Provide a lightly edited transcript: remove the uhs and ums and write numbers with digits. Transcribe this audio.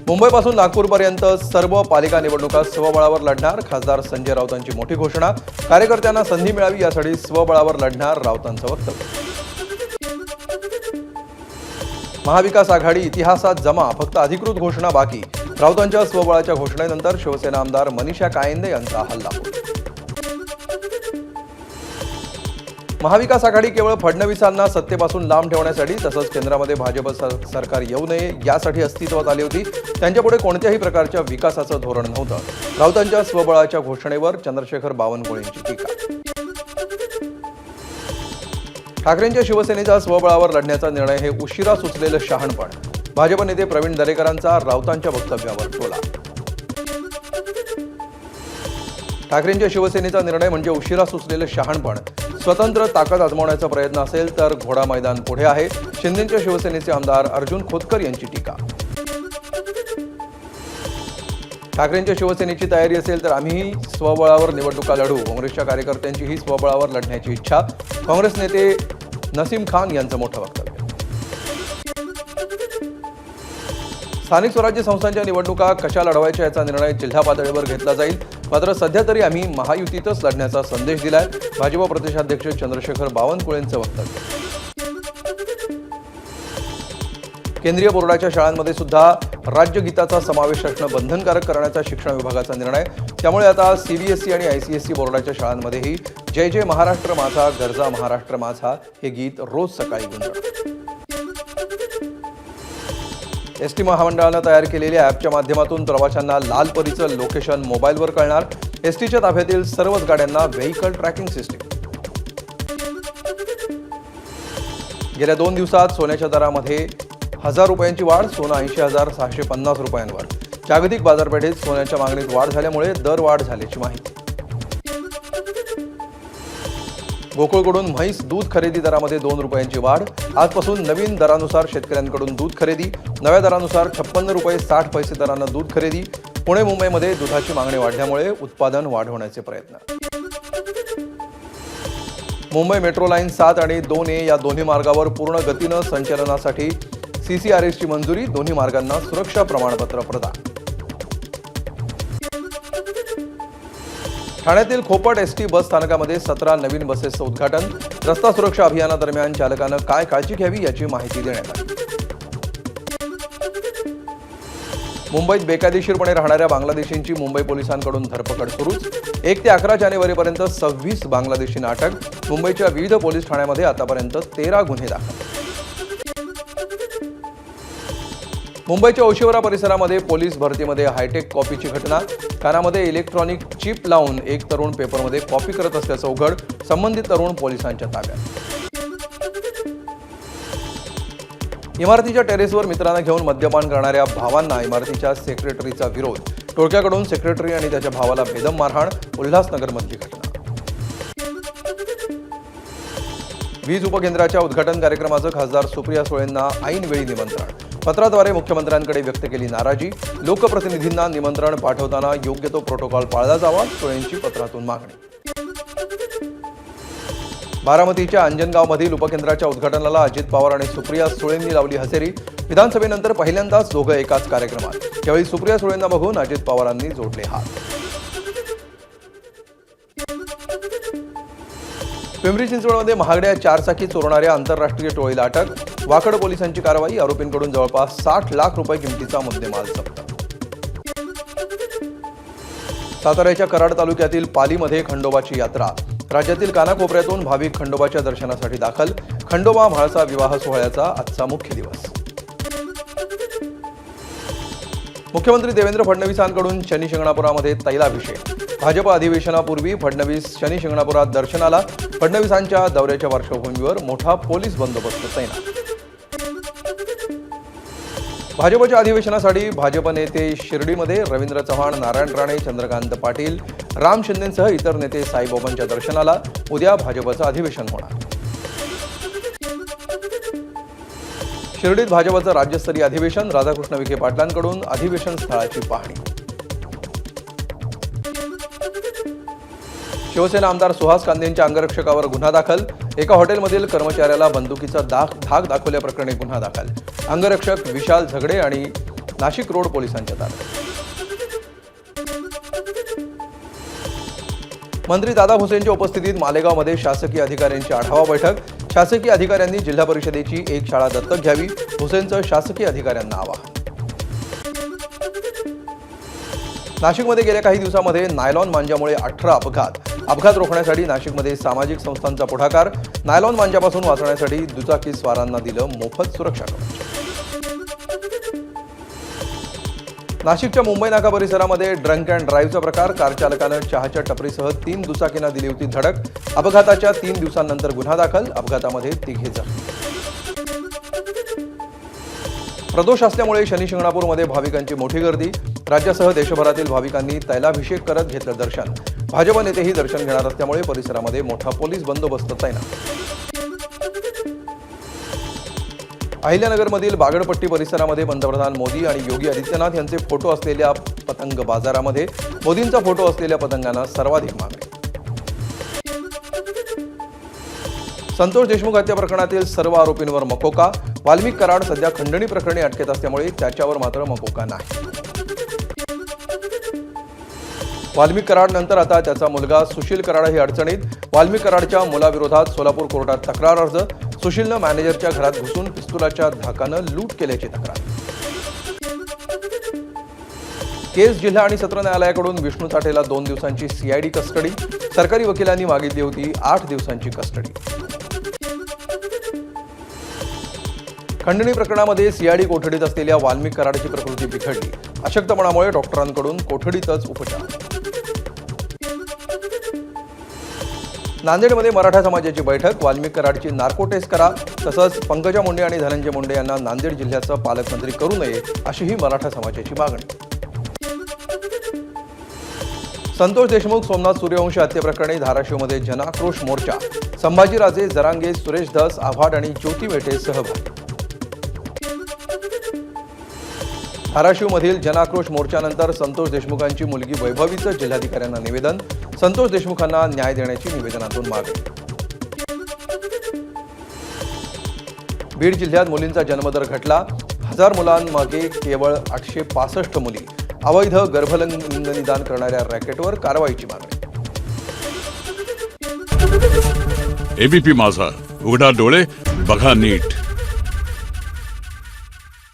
मुंबईपासून नागपूरपर्यंत सर्व पालिका निवडणुका स्वबळावर लढणार. खासदार संजय राऊतांची मोठी घोषणा. कार्यकर्त्यांना संधी मिळावी यासाठी स्वबळावर लढणार राऊतांचं वक्तव्य. महाविकास आघाडी इतिहासात जमा, फक्त अधिकृत घोषणा बाकी. राऊतांच्या स्वबळाच्या घोषणेनंतर शिवसेना आमदार मनीषा कायंदे यांचा हल्लाबोल. महाविकास आघाडी केवळ फडणवीसांना सत्तेपासून लांब ठेवण्यासाठी तसंच केंद्रामध्ये भाजप सरकार येऊ नये यासाठी अस्तित्वात आली होती. त्यांच्यापुढे कोणत्याही प्रकारच्या विकासाचं धोरण नव्हतं. राऊतांच्या स्वबळाच्या घोषणेवर चंद्रशेखर बावनकुळेंची टीका. ठाकरेंच्या शिवसेनेचा स्वबळावर लढण्याचा निर्णय हे उशिरा सुचलेलं शहाणपण. भाजप नेते प्रवीण दरेकरांचा राऊतांच्या वक्तव्यावर टोला. ठाकरेंच्या शिवसेनेचा निर्णय म्हणजे उशिरा सुचलेलं शहाणपण. स्वतंत्र ताकद आजमावण्याचा प्रयत्न असेल तर घोडा मैदान पुढे आहे. शिंदेच्या शिवसेनेचे आमदार अर्जुन खोतकर यांची टीका. ठाकरेंच्या शिवसेनेची तयारी असेल तर आम्हीही स्वबळावर निवडणुका लढू. काँग्रेसच्या कार्यकर्त्यांचीही स्वबळावर लढण्याची इच्छा. काँग्रेस नेते नसीम खान यांचं मोठं वक्तव्य. स्थानिक स्वराज्य संस्थांच्या निवडणुका कशा लढवायच्या याचा निर्णय जिल्हा पातळीवर घेतला जाईल. मात्र सध्या तरी आम्ही महायुतीतच लढण्याचा संदेश दिलाय. भाजप प्रदेशाध्यक्ष चंद्रशेखर बावनकुळेंचं वक्तव्य. केंद्रीय बोर्डाच्या शाळांमध्ये सुद्धा राज्यगीताचा समावेश असणं बंधनकारक करण्याचा शिक्षण विभागाचा निर्णय. त्यामुळे आता सीबीएसई आणि आयसीएसई बोर्डाच्या शाळांमध्येही जय जय महाराष्ट्र माझा, गरजा महाराष्ट्र माझा हे गीत रोज सकाळी गुंजणार. एसटी महामंडळानं तयार केलेल्या ॲपच्या माध्यमातून प्रवाशांना लालपरीचं लोकेशन मोबाईलवर कळणार. एसटीच्या ताफ्यातील सर्वच गाड्यांना व्हेइकल ट्रॅकिंग सिस्टीम. गेल्या 2 दिवसात सोन्याच्या दरामध्ये 1000 रुपयांची वाढ. सोनं 80,650 रुपयांवर. जागतिक बाजारपेठेत सोन्याच्या मागणीत वाढ झाल्यामुळे दरवाढ झाल्याची माहिती. गोकुळकडून म्हैस दूध खरेदी दरामध्ये 2 रुपयांची वाढ. आजपासून नवीन दरानुसार शेतकऱ्यांकडून दूध खरेदी. नव्या दरानुसार 56 रुपये 60 पैसे दरानं दूध खरेदी. पुणे मुंबईमध्ये दुधाची मागणी वाढल्यामुळे उत्पादन वाढवण्याचे प्रयत्न. मुंबई मेट्रो लाईन 7 आणि 2A या दोन्ही मार्गावर पूर्ण गतीनं संचालनासाठी CCRSची मंजुरी. दोन्ही मार्गांना सुरक्षा प्रमाणपत्र प्रदान. ठाण्यातील खोपट एसटी बस स्थानकामध्ये 17 नवीन बसेसचं उद्घाटन. रस्ता सुरक्षा अभियानादरम्यान चालकानं काय काळजी घ्यावी याची माहिती देण्यात आली. मुंबईत बेकायदेशीरपणे राहणाऱ्या बांगलादेशींची मुंबई पोलिसांकडून धरपकड सुरूच. 1 ते 11 जानेवारीपर्यंत 26 बांगलादेशींना अटक. मुंबईच्या विविध पोलीस ठाण्यामध्ये आतापर्यंत 13 गुन्हे दाखल. मुंबईच्या ओशिवरा परिसरामध्ये पोलीस भरतीमध्ये हायटेक कॉपीची घटना. कानामध्ये इलेक्ट्रॉनिक चिप लावून एक तरुण पेपरमध्ये कॉपी करत असल्याचं उघड. संबंधित तरुण पोलिसांच्या ताब्यात. इमारतीच्या टेरेसवर मित्रांना घेऊन मद्यपान करणाऱ्या भावांना इमारतीच्या सेक्रेटरीचा विरोध. टोळक्याकडून सेक्रेटरी आणि त्याच्या भावाला बेदम मारहाण. उल्हासनगरमधली घटना. वीज उपकेंद्राच्या उद्घाटन कार्यक्रमाचं खासदार सुप्रिया सुळेंना ऐनवेळी निमंत्रण. पत्राद्वारे मुख्यमंत्र्यांकडे व्यक्त केली नाराजी. लोकप्रतिनिधींना निमंत्रण पाठवताना योग्य तो प्रोटोकॉल पाळला जावा, सुळेंची पत्रातून मागणी. बारामतीच्या अंजनगावमधील उपकेंद्राच्या उद्घाटनाला अजित पवार आणि सुप्रिया सुळेंनी लावली हजेरी. विधानसभेनंतर पहिल्यांदाच दोघं एकाच कार्यक्रमात. यावेळी सुप्रिया सुळेंना बघून अजित पवारांनी जोडले हात. पिंपरी चिंचवडमध्ये महागड्या 4 चाकी चोरणाऱ्या आंतरराष्ट्रीय टोळीला अटक. वाकड पोलिसांची कारवाई. आरोपींकडून जवळपास 60 लाख रुपये किमतीचा मुद्देमाल जप्त. साताऱ्याच्या कराड तालुक्यातील पालीमध्ये खंडोबाची यात्रा. राज्यातील कानाकोपऱ्यातून भाविक खंडोबाच्या दर्शनासाठी दाखल. खंडोबा म्हाळसा विवाह सोहळ्याचा आजचा मुख्य दिवस. मुख्यमंत्री देवेंद्र फडणवीसांकडून शनी शिंगणापुरामध्ये तैलाभिषेक. भाजप अधिवेशनापूर्वी फडणवीस शनी शिंगणापुरात दर्शनाला. फडणवीसांच्या दौऱ्याच्या पार्श्वभूमीवर मोठा पोलीस बंदोबस्त तैनात. भाजपच्या अधिवेशनासाठी भाजप नेते शिर्डीमध्ये. रवींद्र चव्हाण, नारायण राणे, चंद्रकांत पाटील, राम शिंदेसह इतर नेते साईबाबांच्या दर्शनाला. उद्या भाजपचं अधिवेशन होणार. शिर्डीत भाजपचं राज्यस्तरीय अधिवेशन. राधाकृष्ण विखे पाटलांकडून अधिवेशन स्थळाची पाहणी. शिवसेना आमदार सुहास कांदेंच्या अंगरक्षकावर गुन्हा दाखल. एका हॉटेलमधील कर्मचाऱ्याला बंदुकीचा धाक दाखवल्याप्रकरणी गुन्हा दाखल. अंगरक्षक विशाल झगडे आणि नाशिक रोड पोलिसांच्या ताब्यात. मंत्री दादा भुसेंच्या उपस्थितीत मालेगावमध्ये शासकीय अधिकाऱ्यांची आढावा बैठक. शासकीय अधिकाऱ्यांनी जिल्हा परिषदेची एक शाळा दत्तक घ्यावी, भुसेंचं शासकीय अधिकाऱ्यांना आवाहन. नाशिकमध्ये गेल्या काही दिवसांमध्ये नायलॉन मांजामुळे 18 अपघात रोखण्यासाठी नाशिकमध्ये सामाजिक संस्थांचा पुढाकार. नायलॉन मांजापासून वाचण्यासाठी दुचाकी स्वारांना दिलं मोफत सुरक्षा कवच. नाशिकच्या मुंबई नाका परिसरामध्ये ड्रंक अँड ड्राईव्हचा प्रकार. कार चालकानं चहाच्या टपरीसह 3 दुचाकींना दिली होती धडक. अपघाताच्या 3 दिवसांनंतर गुन्हा दाखल. अपघातामध्ये 3 जखमी. प्रदोष असल्यामुळे शनी शिंगणापूरमध्ये भाविकांची मोठी गर्दी. राज्यासह देशभरातील भाविकांनी तैलाभिषेक करत घेतलं दर्शन. भाजप नेतेही दर्शन घेणार असल्यामुळे परिसरामध्ये मोठा पोलीस बंदोबस्त तैनात. अहिल्यानगरमधील बागडपट्टी परिसरामध्ये पंतप्रधान मोदी आणि योगी आदित्यनाथ यांचे फोटो असलेल्या पतंग बाजारामध्ये मोदींचा फोटो असलेल्या पतंगांना सर्वाधिक मागणी. संतोष देशमुख हत्या प्रकरणातील सर्व आरोपींवर मकोका. वाल्मिक कराड सध्या खंडणी प्रकरणी अटकेत असल्यामुळे त्याच्यावर मात्र मकोका नाही. वाल्मिक कराड नंतर आता त्याचा मुलगा सुशील कराडही अडचणीत. वाल्मिक कराडच्या मुलाविरोधात सोलापूर कोर्टात तक्रार अर्ज. सुशीलनं मॅनेजरच्या घरात घुसून पिस्तुलाच्या धाकानं लूट केल्याची तक्रार. केस, जिल्हा आणि सत्र न्यायालयाकडून विष्णू साठेला 2 दिवसांची सीआयडी कस्टडी. सरकारी वकिलांनी मागितली होती 8 दिवसांची कस्टडी. खंडणी प्रकरणामध्ये सीआयडी कोठडीत असलेल्या वाल्मिक कराडची प्रकृती बिघडली. अशक्तपणामुळे डॉक्टरांकडून कोठडीतच उपचार. नांदेडमध्ये मराठा समाजाची बैठक. वाल्मिक कराडची नार्को टेस्ट करा, तसंच पंकजा मुंडे आणि धनंजय मुंडे यांना नांदेड जिल्ह्याचं पालकमंत्री करू नये अशीही मराठा समाजाची मागणी. संतोष देशमुख सोमनाथ सूर्यवंशी हत्येप्रकरणी धाराशिवमध्ये जनाक्रोश मोर्चा. संभाजीराजे, जरांगे, सुरेश धस, आव्हाड आणि ज्योती मेटे सहभागी. धाराशिवमधील जनाक्रोश मोर्चानंतर संतोष देशमुखांची मुलगी वैभवीचं जिल्हाधिकाऱ्यांना निवेदन. संतोष देशमुखांना न्याय देण्याची निवेदनातून मागणी. बीड जिल्ह्यात मुलींचा जन्मदर घटला. 1000 मुलांमागे केवळ 865 मुली. अवैध गर्भलिंगनिदान करणाऱ्या रॅकेटवर कारवाईची मागणी. एबीपी माझा, उघडा डोळे बघा नीट.